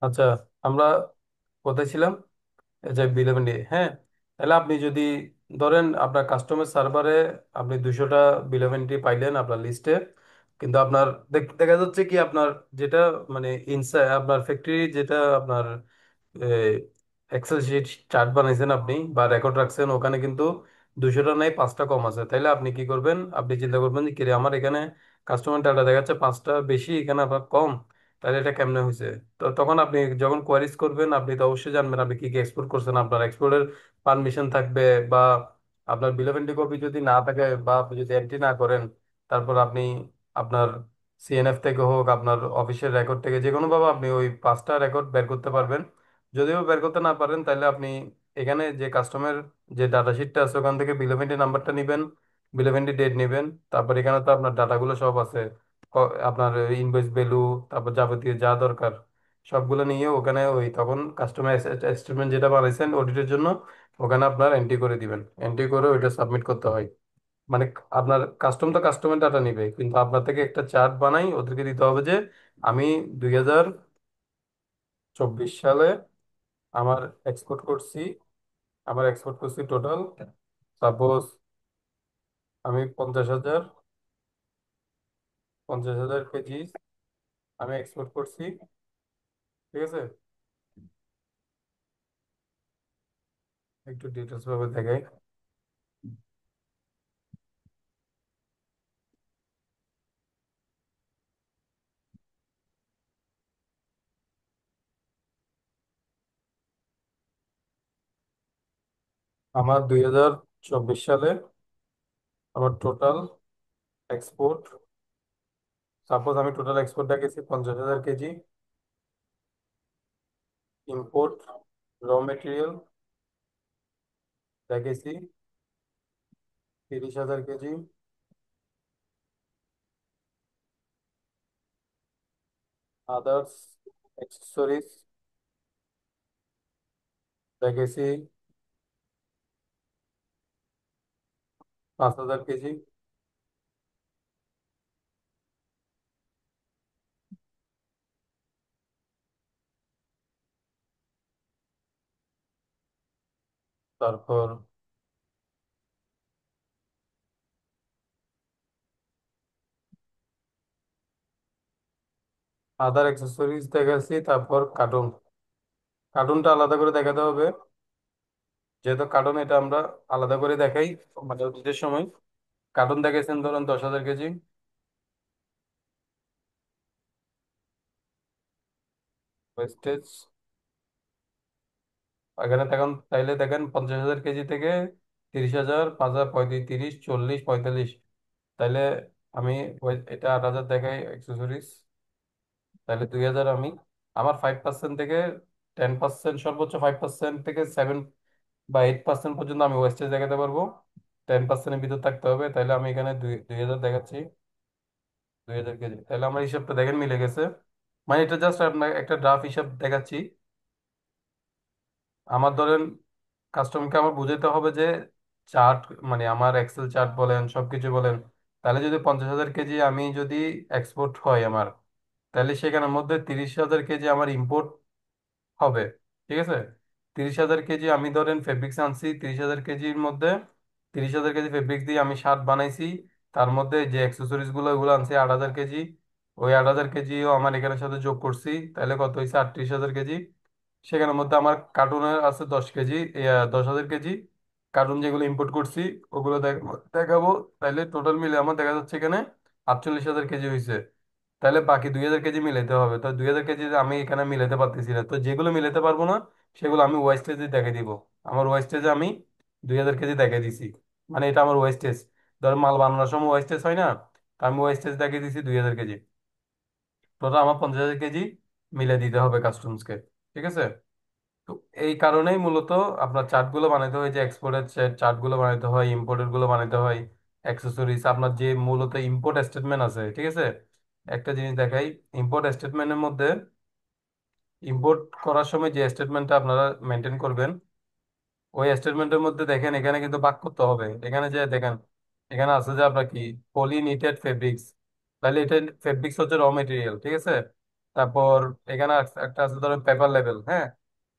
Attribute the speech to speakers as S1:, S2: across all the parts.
S1: আচ্ছা, আমরা কোথায় ছিলাম? এই যে বিলেভেন ডে, হ্যাঁ। তাহলে আপনি যদি ধরেন আপনার কাস্টমার সার্ভারে আপনি 200টা বিলেভেন ডি পাইলেন আপনার লিস্টে, কিন্তু আপনার দেখা যাচ্ছে কি আপনার যেটা মানে ইনসাইড আপনার ফ্যাক্টরি যেটা আপনার এক্সেল শিট চার্ট বানাইছেন আপনি বা রেকর্ড রাখছেন, ওখানে কিন্তু 200টা নাই, 5টা কম আছে। তাইলে আপনি কি করবেন? আপনি চিন্তা করবেন যে কিরে আমার এখানে কাস্টমার ডাটা দেখাচ্ছে 5টা বেশি, এখানে আবার কম, তাহলে এটা কেমনে হয়েছে? তো তখন আপনি যখন কোয়ারিজ করবেন, আপনি তো অবশ্যই জানবেন আপনি কি কি এক্সপোর্ট করছেন, আপনার এক্সপোর্টের পারমিশন থাকবে, বা আপনার বিল অফ এন্ট্রি কপি যদি না থাকে বা আপনি যদি এন্ট্রি না করেন, তারপর আপনি আপনার সিএনএফ থেকে হোক আপনার অফিসের রেকর্ড থেকে যে কোনোভাবে আপনি ওই 5টা রেকর্ড বের করতে পারবেন। যদিও বের করতে না পারেন, তাহলে আপনি এখানে যে কাস্টমার যে ডাটা শিটটা আছে ওখান থেকে বিল অফ এন্ট্রি নাম্বারটা নেবেন, বিল অফ এন্ট্রি ডেট নেবেন, তারপর এখানে তো আপনার ডাটাগুলো সব আছে, আপনার ইনভয়েস ভ্যালু, তারপর যাবতীয় যা দরকার সবগুলো নিয়ে ওখানে ওই তখন কাস্টমার এস্টিমেট যেটা বানাইছেন অডিটের জন্য, ওখানে আপনার এন্ট্রি করে দিবেন। এন্ট্রি করে ওইটা সাবমিট করতে হয়। মানে আপনার কাস্টম তো কাস্টমার ডাটা নিবে, কিন্তু আপনার থেকে একটা চার্ট বানাই ওদেরকে দিতে হবে যে আমি 2024 সালে আমার এক্সপোর্ট করছি, টোটাল সাপোজ আমি 50,000 কেজি আমি এক্সপোর্ট করছি। ঠিক আছে, একটু ডিটেলস ভাবে দেখাই। আমার 2024 সালে আমার টোটাল এক্সপোর্ট, সাপোজ আমি টোটাল এক্সপোর্ট দেখেছি 50,000 কেজি, ইম্পোর্ট র মেটেরিয়াল দেখেছি 30,000 কেজি, আদার্স অ্যাক্সেসরিজ দেখেছি 5,000 কেজি, তারপর আদার অ্যাক্সেসরিজ দেখেছি, তারপর কার্টুন, কার্টুনটা আলাদা করে দেখাতে হবে, যেহেতু কার্টুন এটা আমরা আলাদা করে দেখাই মানে অডিটের সময়। কার্টুন দেখেছেন ধরুন 10,000 কেজি, ওয়েস্টেজ এখানে দেখেন, তাইলে দেখেন 50,000 কেজি থেকে 30,000, 5,000, 35, 30, 40, 45, তাইলে আমি এটা 8,000 দেখাই অ্যাক্সেসরিজ, তাহলে 2,000 আমি আমার 5% থেকে 10%, সর্বোচ্চ 5% থেকে 7 বা 8% পর্যন্ত আমি ওয়েস্টেজ দেখাতে পারবো। 10%-এর ভিতর থাকতে হবে, তাহলে আমি এখানে 2,000 দেখাচ্ছি। 2,000 কেজি, তাহলে আমার হিসাবটা দেখেন মিলে গেছে। মানে এটা জাস্ট আপনার একটা ড্রাফট হিসাব দেখাচ্ছি। আমার ধরেন কাস্টমারকে আমার বুঝাইতে হবে যে চার্ট মানে আমার এক্সেল চার্ট বলেন সবকিছু বলেন, তাহলে যদি 50,000 কেজি আমি যদি এক্সপোর্ট হয় আমার, তাহলে সেখানের মধ্যে 30,000 কেজি আমার ইম্পোর্ট হবে। ঠিক আছে, 30,000 কেজি আমি ধরেন ফেব্রিক্স আনছি, 30,000 কেজির মধ্যে 30,000 কেজি ফেব্রিক্স দিয়ে আমি শার্ট বানাইছি, তার মধ্যে যে অ্যাক্সেসরিজ গুলো ওগুলো আনছি 8,000 কেজি, ওই 8,000 কেজিও আমার এখানের সাথে যোগ করছি, তাহলে কত হয়েছে? 38,000 কেজি। সেখানের মধ্যে আমার কার্টুনের আছে 10 কেজি, 10,000 কেজি কার্টুন যেগুলো ইম্পোর্ট করছি ওগুলো দেখাবো। তাহলে টোটাল মিলে আমার দেখা যাচ্ছে এখানে 48,000 কেজি হয়েছে। তাহলে বাকি 2,000 কেজি মিলাইতে হবে, তো 2,000 কেজি আমি এখানে মিলাতে পারতেছি না, তো যেগুলো মিলাতে পারবো না সেগুলো আমি ওয়েস্টেজে দেখে দিব। আমার ওয়েস্টেজে আমি 2,000 কেজি দেখে দিছি, মানে এটা আমার ওয়েস্টেজ। ধর মাল বানানোর সময় ওয়েস্টেজ হয় না, তো আমি ওয়েস্টেজ দেখে দিছি 2,000 কেজি। টোটাল আমার 50,000 কেজি মিলে দিতে হবে কাস্টমসকে। ঠিক আছে, তো এই কারণেই মূলত আপনার চার্টগুলো বানাইতে হয়, যে এক্সপোর্টের চার্টগুলো বানাইতে হয়, ইম্পোর্টের গুলো বানাইতে হয়, অ্যাক্সেসরিজ আপনার যে মূলত ইম্পোর্ট স্টেটমেন্ট আছে। ঠিক আছে, একটা জিনিস দেখাই, ইম্পোর্ট স্টেটমেন্টের মধ্যে ইম্পোর্ট করার সময় যে স্টেটমেন্টটা আপনারা মেনটেন করবেন, ওই স্টেটমেন্টের মধ্যে দেখেন এখানে কিন্তু ভাগ করতে হবে। এখানে যে দেখেন এখানে আছে যে আপনার কি পলি নিটেড ফেব্রিক্স, তাহলে এটা ফেব্রিক্স হচ্ছে র মেটেরিয়াল। ঠিক আছে, তারপর এখানে একটা আছে ধরো পেপার লেভেল, হ্যাঁ।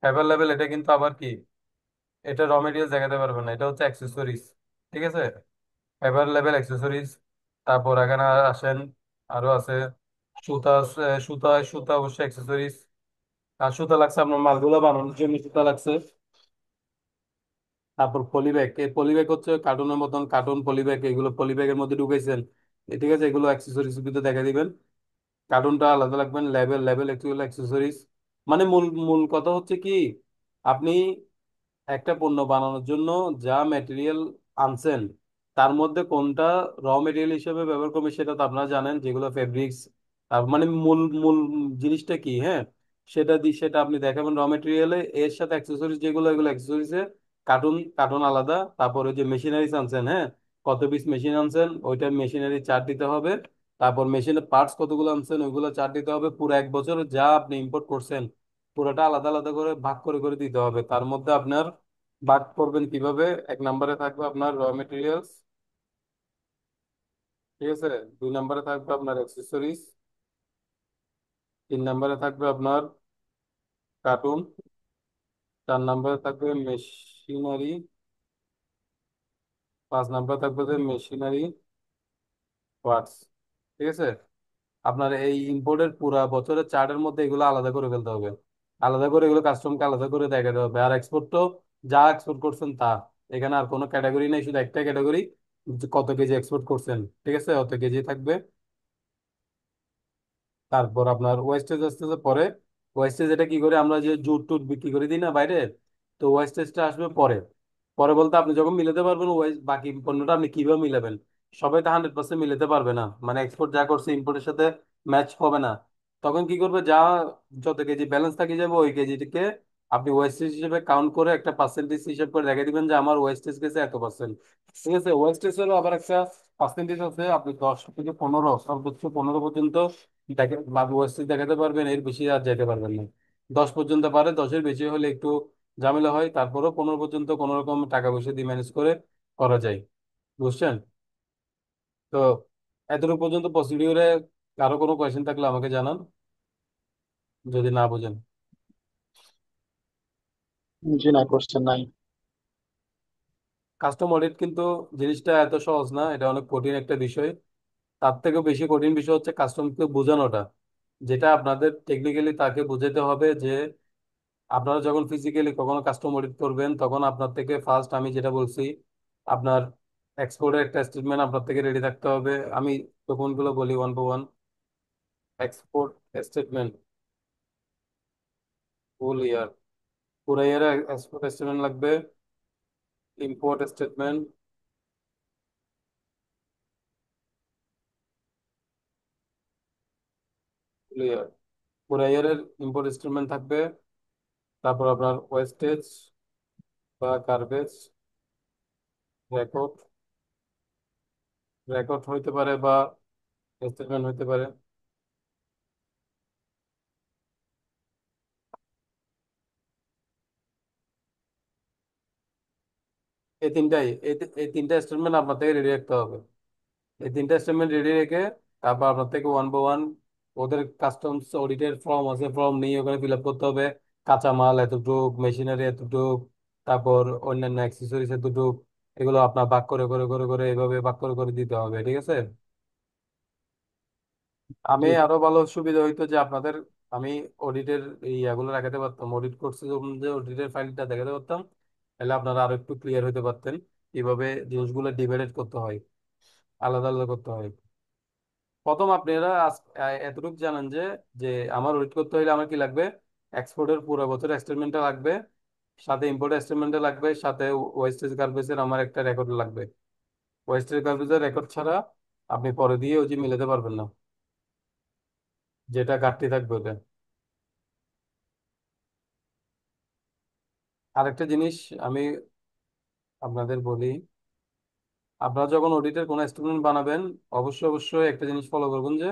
S1: পেপার লেভেল এটা কিন্তু আবার কি, এটা র মেটেরিয়াল দেখাতে পারবে না, এটা হচ্ছে অ্যাক্সেসরিজ। ঠিক আছে, পেপার লেভেল অ্যাক্সেসরিজ। তারপর এখানে আসেন, আরো আছে সুতা সুতা সুতা অবশ্যই অ্যাক্সেসরিজ। আর সুতা লাগছে আপনার মালগুলো বানানোর জন্য, সুতা লাগছে। তারপর পলিব্যাগ, এই পলিব্যাগ হচ্ছে কার্টুনের মতন, কার্টুন পলিব্যাগ, এগুলো পলিব্যাগের মধ্যে ঢুকাইছেন। ঠিক আছে, এগুলো অ্যাক্সেসরিজ ভিতরে দেখা দিবেন। কার্টুনটা আলাদা লাগবেন, লেবেল লেবেল একটু অ্যাক্সেসরিজ। মানে মূল মূল কথা হচ্ছে কি, আপনি একটা পণ্য বানানোর জন্য যা ম্যাটেরিয়াল আনছেন, তার মধ্যে কোনটা র মেটেরিয়াল হিসেবে ব্যবহার করবে সেটা তো আপনারা জানেন, যেগুলো ফেব্রিক্স। মানে মূল মূল জিনিসটা কি, হ্যাঁ, সেটা আপনি দেখাবেন র মেটেরিয়ালে। এর সাথে অ্যাক্সেসরিজ যেগুলো, এগুলো অ্যাক্সেসরিজে কার্টুন কার্টুন আলাদা। তারপরে যে মেশিনারিজ আনছেন, হ্যাঁ, কত পিস মেশিন আনছেন ওইটা মেশিনারি চার্ট দিতে হবে। তারপর মেশিনের পার্টস কতগুলো আনছেন ওইগুলো চার্ট দিতে হবে। পুরো এক বছর যা আপনি ইম্পোর্ট করছেন পুরোটা আলাদা আলাদা করে ভাগ করে করে দিতে হবে। তার মধ্যে আপনার ভাগ করবেন কিভাবে, এক নম্বরে থাকবে আপনার র মেটেরিয়ালস, ঠিক আছে। দুই নম্বরে থাকবে আপনার অ্যাক্সেসরিজ। তিন নম্বরে থাকবে আপনার কার্টুন। চার নম্বরে থাকবে মেশিনারি। পাঁচ নম্বরে থাকবে যে মেশিনারি পার্টস। ঠিক আছে, আপনার এই ইম্পোর্টের পুরা বছরের চার্টের মধ্যে এগুলো আলাদা করে ফেলতে হবে। আলাদা করে এগুলো কাস্টমকে আলাদা করে দেখাতে হবে। আর এক্সপোর্ট তো যা এক্সপোর্ট করছেন তা, এখানে আর কোনো ক্যাটাগরি নেই, শুধু একটা ক্যাটাগরি, কত কেজি এক্সপোর্ট করছেন। ঠিক আছে, অত কেজি থাকবে। তারপর আপনার ওয়েস্টেজ আসতেছে পরে। ওয়েস্টেজ এটা কি করে, আমরা যে জুট টুট বিক্রি করে দিই না বাইরে, তো ওয়েস্টেজটা আসবে পরে। পরে বলতে আপনি যখন মিলাতে পারবেন ওয়েস্ট, বাকি পণ্যটা আপনি কিভাবে মিলাবেন, সবাই তো 100% মিলাতে পারবে না, মানে এক্সপোর্ট যা করছে ইম্পোর্টের সাথে ম্যাচ হবে না। তখন কি করবে, যা যত কেজি ব্যালেন্স থাকে যাবে ওই কেজিটিকে আপনি ওয়েস্টেজ হিসেবে কাউন্ট করে একটা পার্সেন্টেজ হিসেবে করে রেখে দিবেন যে আমার ওয়েস্টেজ গেছে এত%। ঠিক আছে, ওয়েস্টেজ হলো আবার একটা পার্সেন্টেজ আছে, আপনি 10 থেকে 15, সর্বোচ্চ 15 পর্যন্ত দেখে ওয়েস্টেজ দেখাতে পারবেন, এর বেশি আর যেতে পারবেন না। 10 পর্যন্ত পারে, 10-এর বেশি হলে একটু ঝামেলা হয়, তারপরেও 15 পর্যন্ত কোনো রকম টাকা পয়সা দিয়ে ম্যানেজ করে করা যায়। বুঝছেন? তো এতটুকু পর্যন্ত প্রসিডিউরে কারো কোনো কোয়েশ্চেন থাকলে আমাকে জানান, যদি না বোঝেন।
S2: জি না, কোশ্চেন নাই।
S1: কাস্টম অডিট কিন্তু জিনিসটা এত সহজ না, এটা অনেক কঠিন একটা বিষয়। তার থেকেও বেশি কঠিন বিষয় হচ্ছে কাস্টমকে বোঝানোটা, যেটা আপনাদের টেকনিক্যালি তাকে বোঝাতে হবে যে আপনারা যখন ফিজিক্যালি কখনো কাস্টম অডিট করবেন তখন আপনার থেকে ফার্স্ট আমি যেটা বলছি, আপনার এক্সপোর্টের একটা স্টেটমেন্ট আপনার থেকে রেডি থাকতে হবে। আমি ডকুমেন্টগুলো বলি one by one. Export statement full year, পুরো ইয়ার এক্সপোর্ট স্টেটমেন্ট লাগবে। ইম্পোর্ট স্টেটমেন্ট ফুল ইয়ার, পুরো ইয়ারের ইম্পোর্ট স্টেটমেন্ট থাকবে। তারপর আপনার ওয়েস্টেজ বা গার্বেজ রেকর্ড, রেকর্ড হইতে পারে বা স্টেটমেন্ট হইতে পারে। এই তিনটাই, এই তিনটা স্টেটমেন্ট আপনার থেকে রেডি রাখতে হবে। এই তিনটা স্টেটমেন্ট রেডি রেখে তারপর আপনার থেকে ওয়ান বাই ওয়ান ওদের কাস্টমস অডিটের ফর্ম আছে, ফর্ম নিয়ে ওখানে ফিল আপ করতে হবে। কাঁচামাল এতটুক, মেশিনারি এতটুক, তারপর অন্যান্য অ্যাক্সেসরিজ এতটুক, এগুলো আপনার ভাগ করে করে করে করে এইভাবে ভাগ করে করে দিতে হবে। ঠিক আছে, আমি
S2: জি।
S1: আরো ভালো সুবিধা হইতো যে আপনাদের, আমি অডিটের এই ইয়াগুলো দেখাতে পারতাম, অডিট করছে যখন যে অডিটের ফাইলটা দেখাতে পারতাম, তাহলে আপনারা আরো একটু ক্লিয়ার হতে পারতেন কিভাবে জিনিসগুলো ডিভাইডেড করতে হয়, আলাদা আলাদা করতে হয়। প্রথম আপনারা এতটুকু জানেন যে যে আমার অডিট করতে হলে আমার কি লাগবে, এক্সপোর্টের পুরো বছর স্টেটমেন্টটা লাগবে, সাথে ইম্পোর্টের স্টেটমেন্টটা লাগবে, সাথে ওয়েস্টেজ গার্বেজের আমার একটা রেকর্ড লাগবে। ওয়েস্টেজ গার্বেজের রেকর্ড ছাড়া আপনি পরে দিয়ে ওই যে মিলাতে পারবেন না, যেটা ঘাটতি থাকবে ওটা। আরেকটা জিনিস আমি আপনাদের বলি, আপনারা যখন অডিটের কোনো স্টেটমেন্ট বানাবেন অবশ্যই অবশ্যই একটা জিনিস ফলো করবেন যে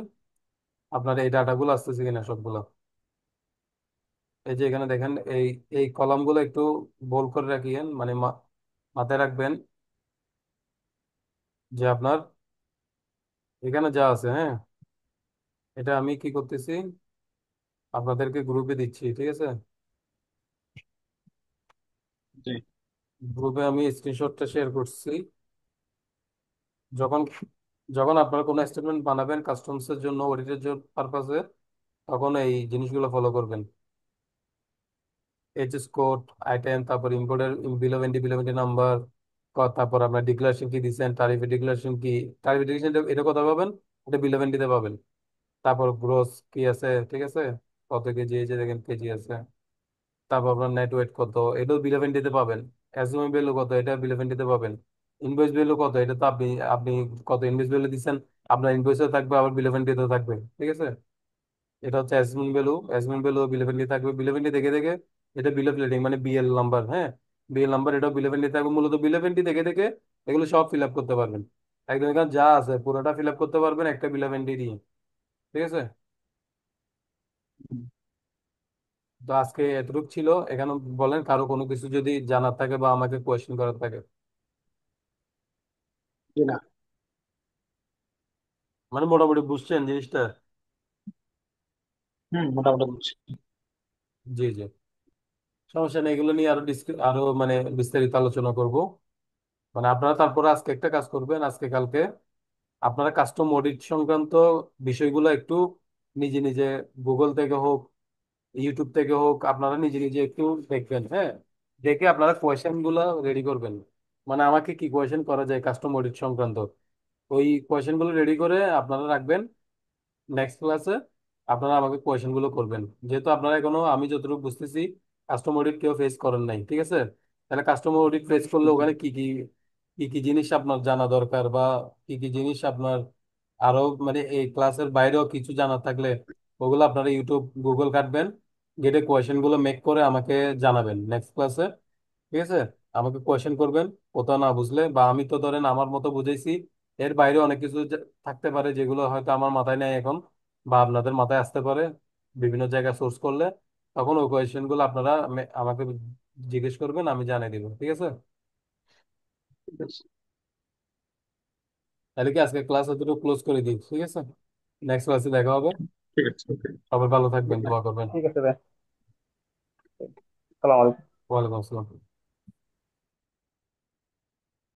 S1: আপনার এই ডাটাগুলো আসতেছে কিনা সবগুলো। এই যে এখানে দেখেন, এই এই কলামগুলো একটু বোল্ড করে রাখিয়েন, মানে মাথায় রাখবেন যে আপনার এখানে যা আছে, হ্যাঁ, এটা আমি কি করতেছি, আপনাদেরকে গ্রুপে দিচ্ছি, ঠিক আছে?
S2: জি।
S1: গ্রুপে আমি স্ক্রিনশটটা শেয়ার করছি। যখন যখন আপনারা কোনো স্টেটমেন্ট বানাবেন কাস্টমস এর জন্য, অডিটের জন্য পারপাসে, তখন এই জিনিসগুলো ফলো করবেন। এইচএস কোড, আইটেম, তারপর ইম্পোর্টের bill of entry, bill of entry number, তারপর আপনার ডিক্লারেশন কি দিচ্ছেন, টারিফ ডিক্লারেশন কি, টারিফ ডিক্লারেশন এটা কোথায় পাবেন? এটা বিল অফ এন্ট্রিতে পাবেন। তারপর গ্রোস কি আছে, ঠিক আছে, কত কেজি, এই যে দেখেন কেজি আছে। তারপর আপনার নেট ওয়েট কত, এটাও বিল অফ এন্ট্রিতে পাবেন। অ্যাসিউম ভ্যালু কত, এটা বিল অফ এন্ট্রিতে পাবেন। ইনভয়েস ভ্যালু কত, এটা তো আপনি আপনি কত ইনভয়েস ভ্যালু দিচ্ছেন, আপনার ইনভয়েসও থাকবে, আবার বিল অফ এন্ট্রিতেও থাকবে, ঠিক আছে? এটা হচ্ছে assume value, assume value bill of entry থাকবে। বিল অফ এন্ট্রি দেখে দেখে, এটা বিল অফ লেডিং মানে বিএল নাম্বার, হ্যাঁ, বিএল নাম্বার, এটাও বিল অফ এন্ট্রি থাকবে। মূলত বিল অফ এন্ট্রি দেখে দেখে এগুলো সব ফিল আপ করতে পারবেন। একদম এখানে যা আছে পুরোটা ফিল আপ করতে পারবেন একটা বিল অফ এন্ট্রি দিয়ে, ঠিক আছে?
S2: হুম।
S1: তো আজকে এতটুকু ছিল। এখানে বলেন কারো কোনো কিছু যদি জানার থাকে বা আমাকে কোয়েশ্চেন করার থাকে।
S2: জি না।
S1: মানে মোটামুটি বুঝছেন জিনিসটা?
S2: মোটামুটি বুঝছি।
S1: জি জি, সমস্যা নেই, এগুলো নিয়ে আরো আরো মানে বিস্তারিত আলোচনা করব। মানে আপনারা তারপরে আজকে একটা কাজ করবেন, আজকে কালকে আপনারা কাস্টম অডিট সংক্রান্ত বিষয়গুলো একটু নিজে নিজে গুগল থেকে হোক, ইউটিউব থেকে হোক, আপনারা নিজে নিজে একটু দেখবেন, হ্যাঁ। দেখে আপনারা কোয়েশ্চেন গুলো রেডি করবেন। মানে আমাকে কি কোয়েশ্চেন করা যায় কাস্টম অডিট সংক্রান্ত, ওই কোয়েশ্চেন গুলো রেডি করে আপনারা রাখবেন। নেক্সট ক্লাসে আপনারা আমাকে কোয়েশ্চেন গুলো করবেন। যেহেতু আপনারা এখনো, আমি যতটুকু বুঝতেছি, কাস্টমার অডিট কেউ ফেস করেন নাই, ঠিক আছে? তাহলে কাস্টমার অডিট ফেস করলে
S2: জি।
S1: ওখানে কি কি কি কি জিনিস আপনার জানা দরকার, বা কি কি জিনিস আপনার আরো মানে এই ক্লাসের বাইরেও কিছু জানা থাকলে ওগুলো আপনারা ইউটিউব গুগল কাটবেন, গেটে কোয়েশ্চেন গুলো মেক করে আমাকে জানাবেন নেক্সট ক্লাসে, ঠিক আছে? আমাকে কোয়েশ্চেন করবেন কোথাও না বুঝলে, বা আমি তো ধরেন আমার মতো বুঝাইছি, এর বাইরে অনেক কিছু থাকতে পারে যেগুলো হয়তো আমার মাথায় নেই এখন, বা আপনাদের মাথায় আসতে পারে বিভিন্ন জায়গায় সোর্স করলে। তখন ওই কোয়েশ্চেন গুলো আপনারা আমাকে জিজ্ঞেস করবেন, আমি জানিয়ে দিব, ঠিক আছে?
S2: ঠিক আছে।
S1: তাহলে কি আজকে ক্লাস এতটুকু ক্লোজ করে দিই, ঠিক আছে? নেক্সট ক্লাসে দেখা হবে।
S2: ঠিক আছে, ওকে।
S1: সবাই ভালো থাকবেন,
S2: গুড নাইট।
S1: দোয়া করবেন।
S2: ঠিক আছে ভাই। সালাম আলাইকুম।
S1: ওয়ালাইকুম আসসালাম।